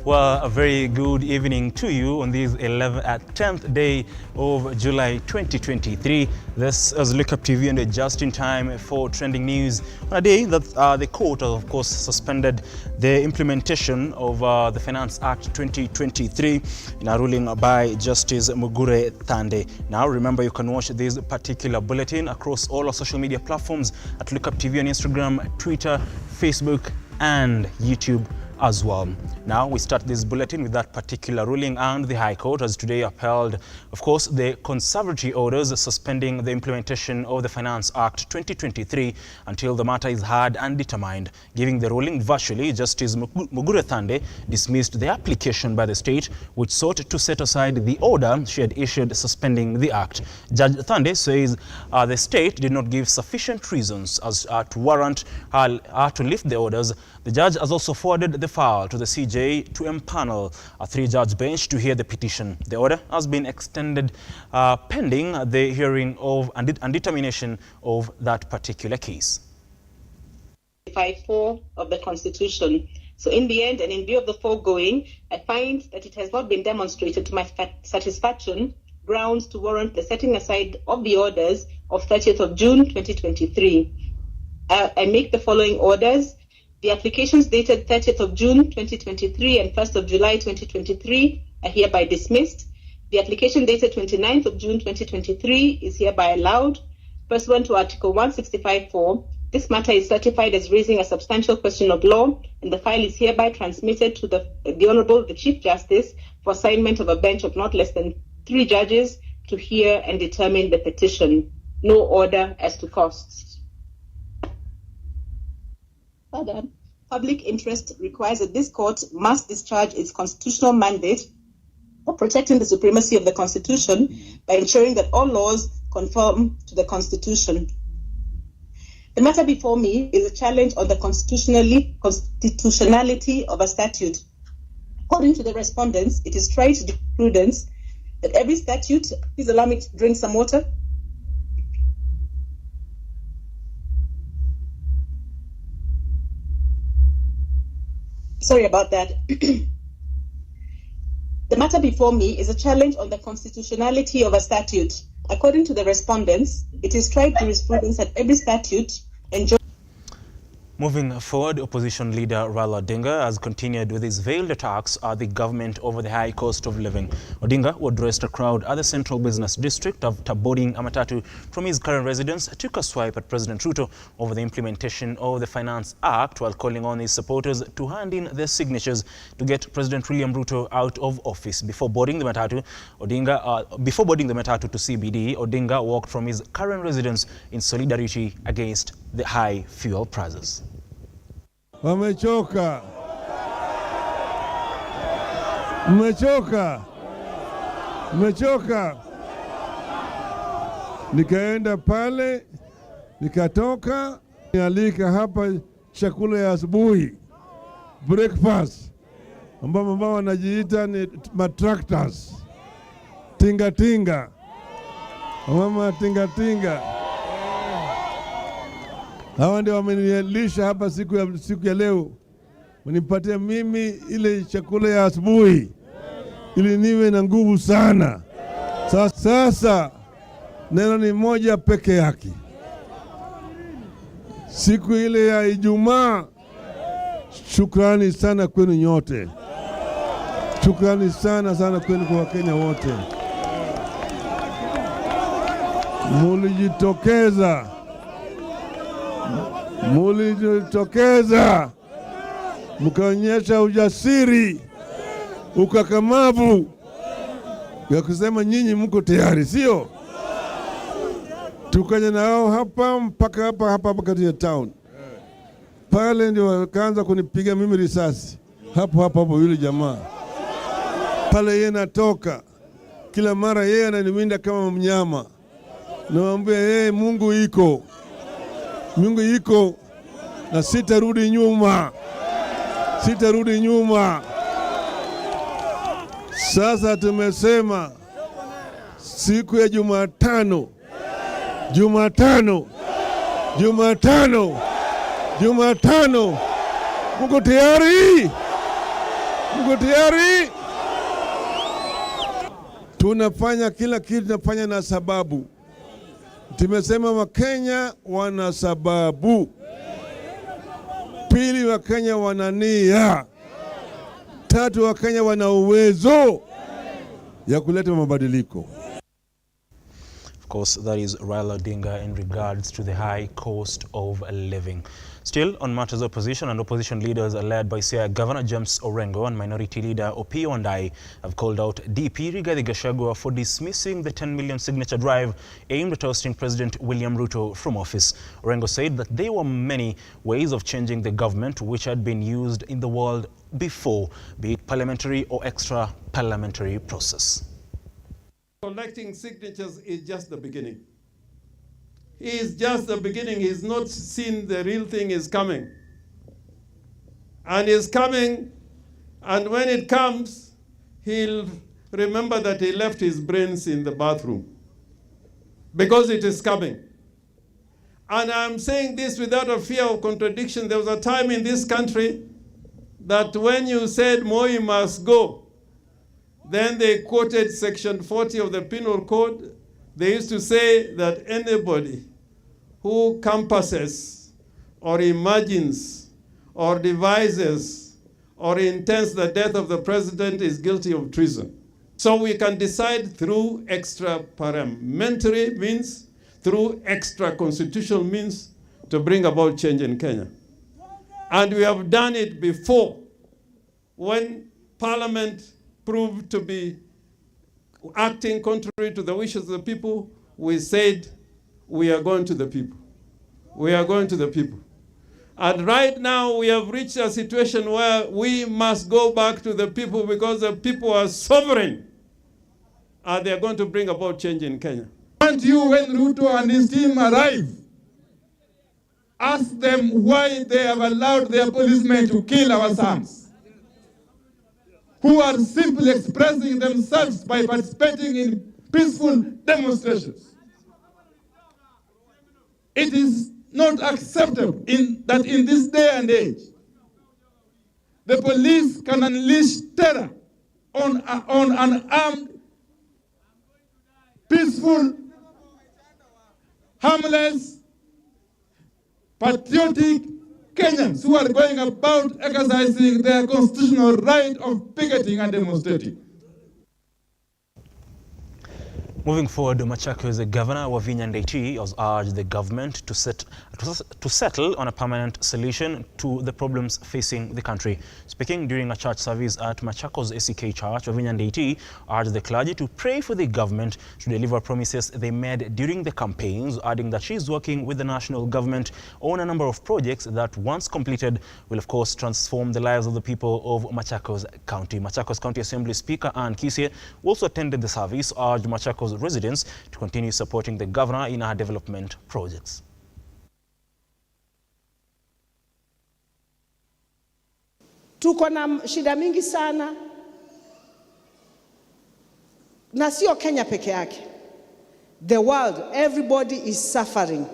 Well, a very good evening to you on this 10th day of July 2023. This is Lookuptv and just in time for trending news on a day that the court has, of course, suspended the implementation of the Finance Act 2023 in a ruling by Justice Mugure Thande. Now, remember, you can watch this particular bulletin across all our social media platforms at Lookuptv on Instagram, Twitter, Facebook, and YouTube as well. Now we start this bulletin with that particular ruling, and the High Court has today upheld, of course, the conservatory orders suspending the implementation of the Finance Act 2023 until the matter is heard and determined. Giving the ruling virtually, Justice Mugure Thande dismissed the application by the state, which sought to set aside the order she had issued suspending the act. Judge Thande says the state did not give sufficient reasons as to warrant her to lift the orders. The judge has also forwarded the file to the CJ to empanel a three-judge bench to hear the petition. The order has been extended pending the hearing of and determination of that particular case. 5(4) of the Constitution. So in the end, and in view of the foregoing, I find that it has not been demonstrated to my satisfaction grounds to warrant the setting aside of the orders of 30th of June 2023. I make the following orders. The applications dated 30th of June 2023 and 1st of July 2023 are hereby dismissed. The application dated 29th of June 2023 is hereby allowed. Pursuant to Article 165(4), this matter is certified as raising a substantial question of law, and the file is hereby transmitted to the Honorable the Chief Justice for assignment of a bench of not less than 3 judges to hear and determine the petition. No order as to costs. Further, public interest requires that this court must discharge its constitutional mandate of protecting the supremacy of the Constitution by ensuring that all laws conform to the Constitution. The matter before me is a challenge on the constitutionality of a statute. According to the respondents, it is trite jurisprudence that every statute, please allow me to drink some water. Sorry about that. The matter before me is a challenge on the constitutionality of a statute. According to the respondents, it is trite jurisprudence that every statute enjoys. Moving forward, opposition leader Raila Odinga has continued with his veiled attacks at the government over the high cost of living. Odinga, who addressed a crowd at the Central Business District after boarding a matatu from his current residence, took a swipe at President RUTO over the implementation of the Finance Act while calling on his supporters to hand in their signatures to get President William Ruto out of office. Before boarding the matatu to CBD, Odinga walked from his current residence in solidarity against the high fuel prices. Wamechoka. Mmechoka. Mmechoka. Nikaenda pale, nikatoka, nialika hapa chakula ya asubuhi, breakfast, ambao wanajiita ni matractors, tinga. Mama tinga. Hawa ndio wamenilisha hapa siku ya leo. Wanipatia mimi ile chakula ya asubuhi ili niwe na nguvu sana. Sasa neno ni moja peke yake. Siku ile ya Ijumaa, shukrani sana kwenu nyote. Shukrani sana kwenu kwa Wakenya wote. Mulijitokeza, mkaonyesha ujasiri, ukakamavu ya kusema nyinyi mko tayari, sio? Tukaja nao hapa mpaka hapa katika town. Pale ndio wakaanza kunipiga mimi risasi. Hapo yule jamaa. Pale yeye natoka. Kila mara yeye ananiwinda kama mnyama. Naambia yeye Mungu iko na sitarudi nyuma. Sasa tumesema siku ya Jumatano Jumatano. Mko tayari? Mko tayari? Tunafanya kila kitu, tunafanya na sababu. Tumesema Wakenya wana sababu. Pili, Wakenya wana nia. Tatu, Wakenya wana uwezo ya kuleta mabadiliko. Of course, that is Raila Odinga in regards to the high cost of living. Still, on matters of opposition, and opposition leaders are led by Siaya Governor James Orengo and Minority Leader Opiyo Wandayi have called out DP Rigathi Gachagua for dismissing the 10 million signature drive aimed at ousting President William Ruto from office. Orengo said that there were many ways of changing the government which had been used in the world before, be it parliamentary or extra-parliamentary process. Collecting signatures is just the beginning. He is just the beginning. He's not seen the real thing is coming. And it's coming, and when it comes, he'll remember that he left his brains in the bathroom. Because it is coming. And I'm saying this without a fear of contradiction. There was a time in this country that when you said Moi must go, then they quoted section 40 of the Penal Code. They used to say that anybody who compasses or imagines or devises or intends the death of the president is guilty of treason. So we can decide through extra-parliamentary means, through extra-constitutional means to bring about change in Kenya. And we have done it before when Parliament proved to be acting contrary to the wishes of the people. We said, we are going to the people. We are going to the people. And right now we have reached a situation where we must go back to the people because the people are sovereign. And they are going to bring about change in Kenya. And you, when Ruto and his team arrive, ask them why they have allowed their policemen to kill our sons, who are simply expressing themselves by participating in peaceful demonstrations. It is not acceptable that in this day and age, the police can unleash terror on unarmed, peaceful, harmless, patriotic Kenyans who are going about exercising their constitutional right of picketing and demonstrating. Moving forward, Machakos Governor Wavinya Ndeti has urged the government to settle on a permanent solution to the problems facing the country. Speaking during a church service at Machakos ACK Church, Wavinya Ndeti urged the clergy to pray for the government to deliver promises they made during the campaigns, adding that she is working with the national government on a number of projects that, once completed, will of course transform the lives of the people of Machakos County. Machakos County Assembly Speaker Ann Kisye also attended the service, urged Machakos residents to continue supporting the governor in her development projects. Tuko na shida mingi sana, na sio Kenya peke yake. The world, everybody is suffering.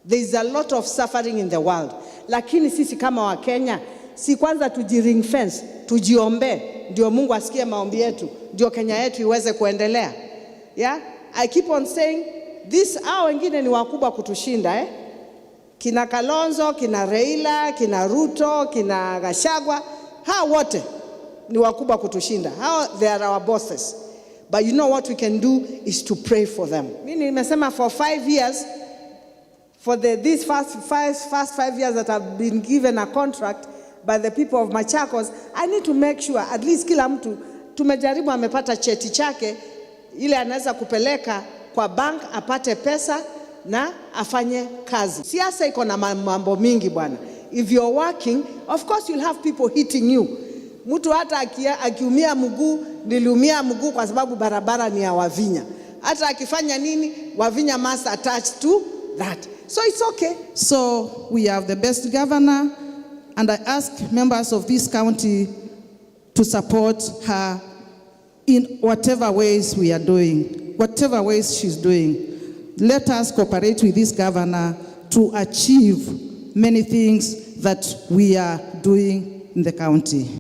There is a lot of suffering in the world. Lakini sisi kama wa Kenya, si kwanza tujiring fence, tujiombe, ndio Mungu asikie maombi yetu, ndio Kenya yetu iweze kuendelea. Yeah? I keep on saying this, hao wengine ni wakubwa kutushinda, Kina Kalonzo, kina Raila, kina Ruto, kina Gachagua, hao wote ni wakubwa kutushinda. They are our bosses. But you know what we can do is to pray for them. Mimi nimesema for 5 years, for these first 5 years that I've been given a contract by the people of Machakos, I need to make sure at least kila mtu tumejaribu amepata cheti chake ile anaweza kupeleka kwa bank apate pesa na afanye kazi. Siasa iko na mambo mingi bwana. If you're working, of course you'll have people hitting you. Mtu hata akiumia mguu, niliumia mguu kwa sababu barabara ni ya Wavinya. Hata akifanya nini, Wavinya must attach to that. So it's okay. So we have the best governor, and I ask members of this county to support her in whatever ways we are doing, whatever ways she's doing. Let us cooperate with this governor to achieve many things that we are doing in the county.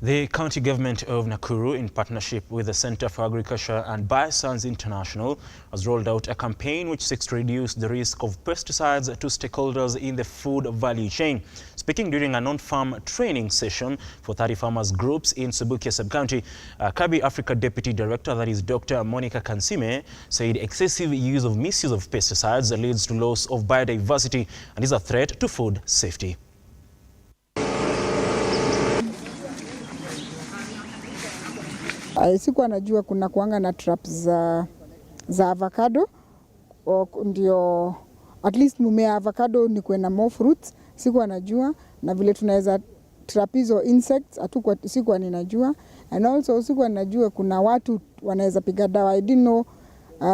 The county government of Nakuru, in partnership with the Center for Agriculture and Bioscience International, has rolled out a campaign which seeks to reduce the risk of pesticides to stakeholders in the food value chain. Speaking during a non-farm training session for 30 farmers groups in Subukia Sub-County, Kabi Africa Deputy Director, that is Dr. Monica Kansime, said excessive misuse of pesticides leads to loss of biodiversity and is a threat to food safety. Sikuwa najua kuna kuanga na traps za avocado, ndio at least mumea avocado ni kuena more fruits. Sikuwa najua, na vile tunaweza trap hizo insects sikuwa ninajua, and also sikuwa najua kuna watu wanaweza piga dawa. I didn't know.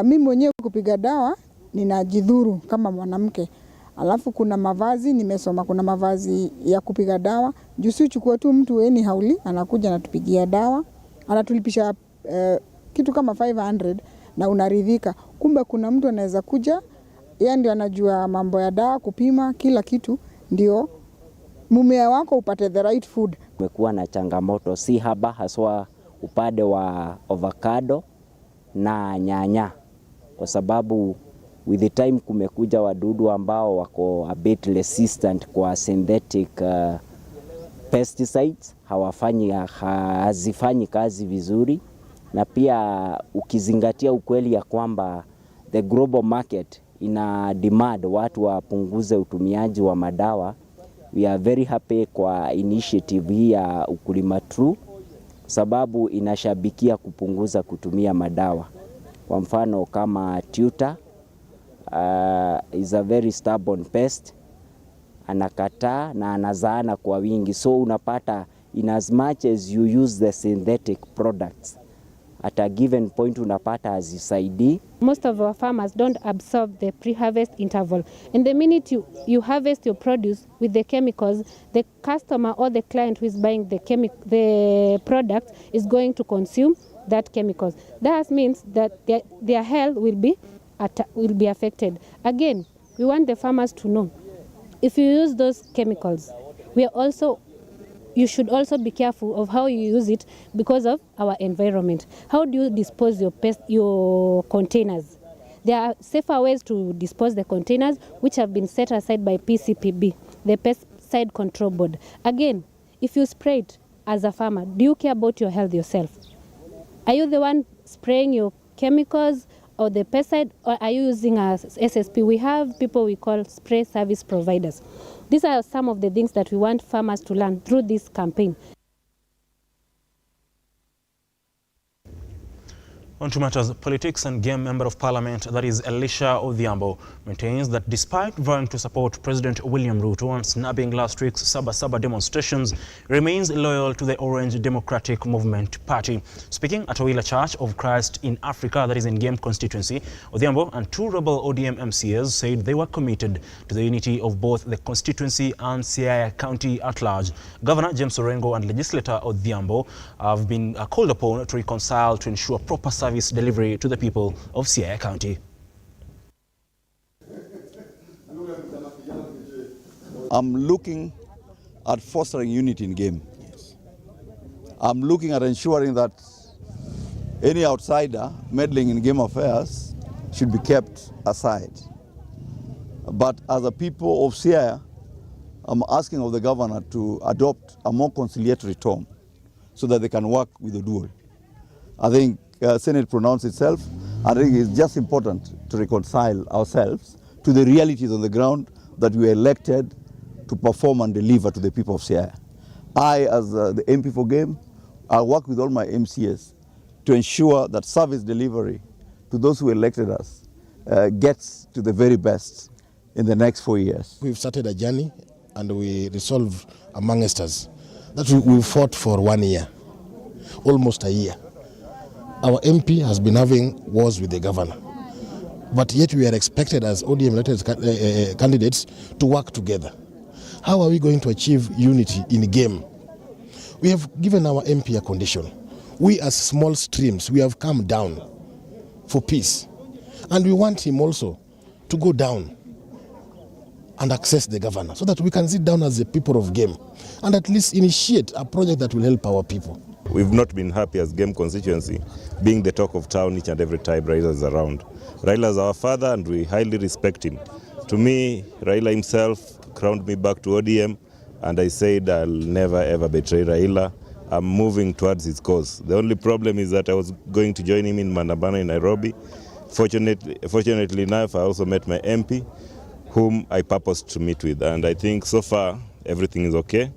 Mimi mwenyewe kupiga dawa ninajidhuru kama mwanamke. Alafu kuna mavazi nimesoma, kuna mavazi ya kupiga dawa. Jusi chukua tu mtu hauli anakuja anatupigia dawa. Anatulipisha kitu kama 500 na unaridhika. Kumbe kuna mtu anaweza kuja, yeye ndio anajua mambo ya dawa, kupima kila kitu, ndio mumea wako upate the right food. Kumekuwa na changamoto si haba, haswa upande wa avocado na nyanya, kwa sababu with the time kumekuja wadudu ambao wako a bit resistant kwa synthetic pesticides, hazifanyi kazi vizuri, na pia ukizingatia ukweli ya kwamba the global market ina demand watu wapunguze utumiaji wa madawa. We are very happy kwa initiative hii ya Ukulima True, sababu inashabikia kupunguza kutumia madawa. Kwa mfano kama tuta is a very stubborn pest, anakataa na anazaana kwa wingi, so unapata in as much as you use the synthetic products, at a given point unapata hazisaidii. Most of our farmers don't absorb the pre-harvest interval, and the minute you harvest your produce with the chemicals, the customer or the client who is buying the product is going to consume that chemicals. That means that their health will be affected. Again, we want the farmers to know, if you use those chemicals, you should also be careful of how you use it because of our environment. How do you dispose your containers? There are safer ways to dispose the containers which have been set aside by PCPB, the Pesticide Control Board. Again, if you spray it as a farmer, do you care about your health yourself? Are you the one spraying your chemicals or the pesticide, or are you using a SSP? We have people we call spray service providers. These are some of the things that we want farmers to learn through this campaign. On to matters politics, and Game Member of Parliament, that is Elisha Odhiambo, maintains that despite vowing to support President William Ruto and snapping last week's Saba demonstrations, remains loyal to the Orange Democratic Movement Party. Speaking at Owila Church of Christ in Africa, that is in Game constituency, Odhiambo and two rebel ODM MCAs said they were committed to the unity of both the constituency and Siaya County at large. Governor James Orengo and Legislator Odhiambo have been called upon to reconcile to ensure proper service delivery to the people of Siaya County. I'm looking at fostering unity in Game. I'm looking at ensuring that any outsider meddling in Game affairs should be kept aside. But as a people of Siaya, I'm asking of the governor to adopt a more conciliatory tone so that they can work with the dual. I think Senate pronounced itself. I think it's just important to reconcile ourselves to the realities on the ground that we are elected to perform and deliver to the people of Siaya. I, as the MP for Game, I work with all my MCS to ensure that service delivery to those who elected us gets to the very best in the next 4 years. We've started a journey and we resolved amongst us that we fought for 1 year, almost a year. Our MP has been having wars with the governor, but yet we are expected as ODM elected candidates to work together. How are we going to achieve unity in Game? We have given our MP a condition. We as small streams, we have come down for peace, and we want him also to go down and access the governor so that we can sit down as the people of Game. and at least initiate a project that will help our people. We've not been happy as Game constituency being the talk of town each and every time Raila is around. Raila is our father and we highly respect him. To me, Raila himself crowned me back to ODM and I said I'll never ever betray Raila. I'm moving towards his cause. The only problem is that I was going to join him in Mandamano in Nairobi. Fortunately enough, I also met my MP, whom I purposed to meet with, and I think so far everything is okay.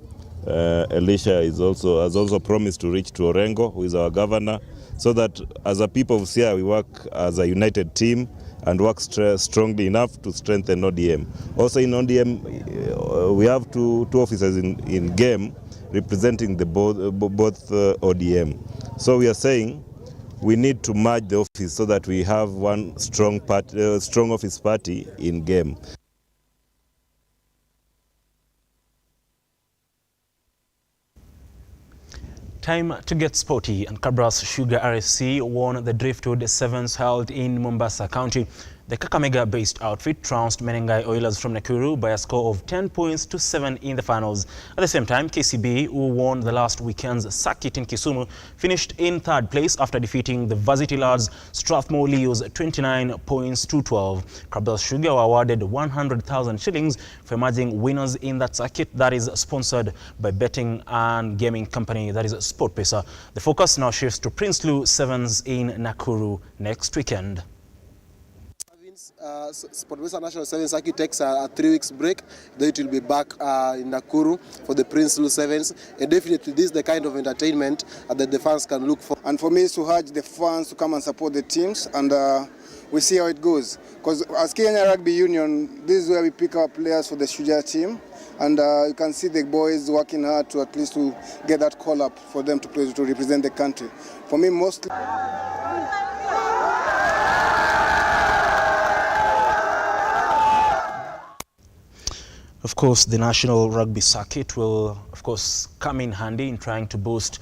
Elisha has also promised to reach to Orengo, who is our governor, so that as a people of Siaya, we work as a united team and work strongly enough to strengthen ODM. Also in ODM, we have two officers in Game representing the both ODM. So we are saying we need to merge the office so that we have one strong office party in Game. Time to get sporty, and Kabra's Sugar RFC won the Driftwood Sevens held in Mombasa County. The Kakamega-based outfit trounced Menengai Oilers from Nakuru by a score of 10 points to 7 in the finals. At the same time, KCB, who won the last weekend's circuit in Kisumu, finished in third place after defeating the Varsity Lads Strathmore Leos 29 points to 12. Kabra's Sugar were awarded 100,000 shillings for emerging winners in that circuit that is sponsored by betting and gaming company that is SportPesa. The focus now shifts to Prince Lu Sevens in Nakuru next weekend. SportPesa National Sevens Circuit takes a 3 weeks break. Then it will be back in Nakuru for the Prince Lu Sevens. And definitely this is the kind of entertainment that the fans can look for. And for me, it's to urge the fans to come and support the teams, and we see how it goes. Because as Kenya Rugby Union, this is where we pick up players for the Shujaa team. And you can see the boys working hard to at least to get that call up for them to represent the country. For me, mostly... Of course, the national rugby circuit will, of course, come in handy in trying to boost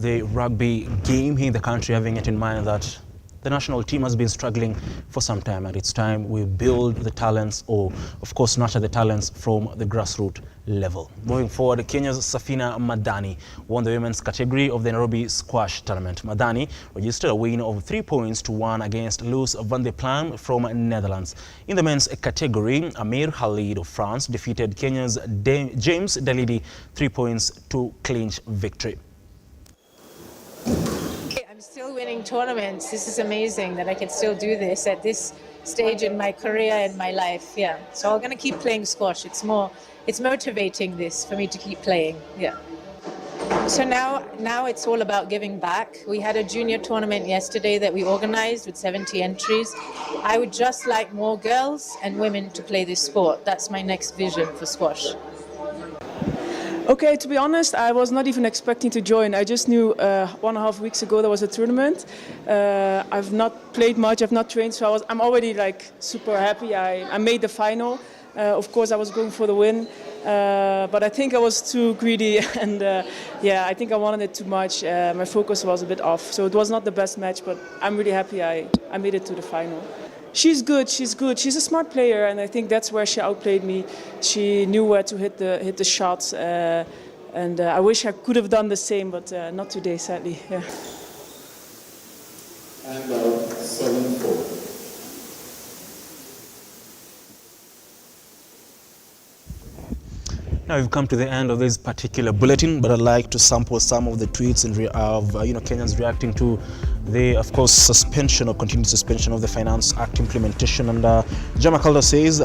the rugby game here in the country, having it in mind that the national team has been struggling for some time, and it's time we build the talents, or, of course, nurture the talents from the grassroots level. Moving forward, Kenya's Safina Madani won the women's category of the Nairobi Squash Tournament. Madani registered a win of 3 points to 1 against Loes van der Plam from Netherlands. In the men's category, Amir Khalid of France defeated Kenya's James Dalidi 3 points to clinch victory. I'm still winning tournaments. This is amazing that I can still do this at this stage in my career and my life. Yeah, so I'm gonna keep playing squash. It's motivating this for me to keep playing. Yeah. So now it's all about giving back. We had a junior tournament yesterday that we organized with 70 entries. I would just like more girls and women to play this sport. That's my next vision for squash. Okay, to be honest, I was not even expecting to join. I just knew 1.5 weeks ago there was a tournament. I've not played much, I've not trained, so I'm already like super happy. I made the final. Of course, I was going for the win, but I think I was too greedy, and yeah, I think I wanted it too much. My focus was a bit off, so it was not the best match, but I'm really happy I made it to the final. She's good. She's a smart player, and I think that's where she outplayed me. She knew where to hit the shots, and I wish I could have done the same, but not today, sadly. Yeah. And 7-4. Now we've come to the end of this particular bulletin, but I'd like to sample some of the tweets of Kenyans reacting to the, of course, suspension or continued suspension of the Finance Act implementation. And Jama Kalda says,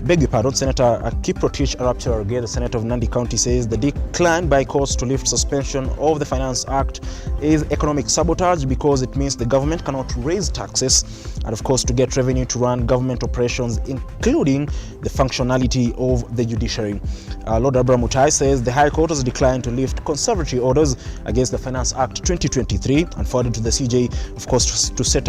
beg your pardon, Senator Kiprotich Arapchirarge, the Senator of Nandi County, says the decline by courts to lift suspension of the Finance Act is economic sabotage because it means the government cannot raise taxes and, of course, to get revenue to run government operations, including the functionality of the judiciary. Lord Abraham Mutai says the High Court has declined to lift conservatory orders against the Finance Act 2023 and forwarded to the CJ, of course, to set up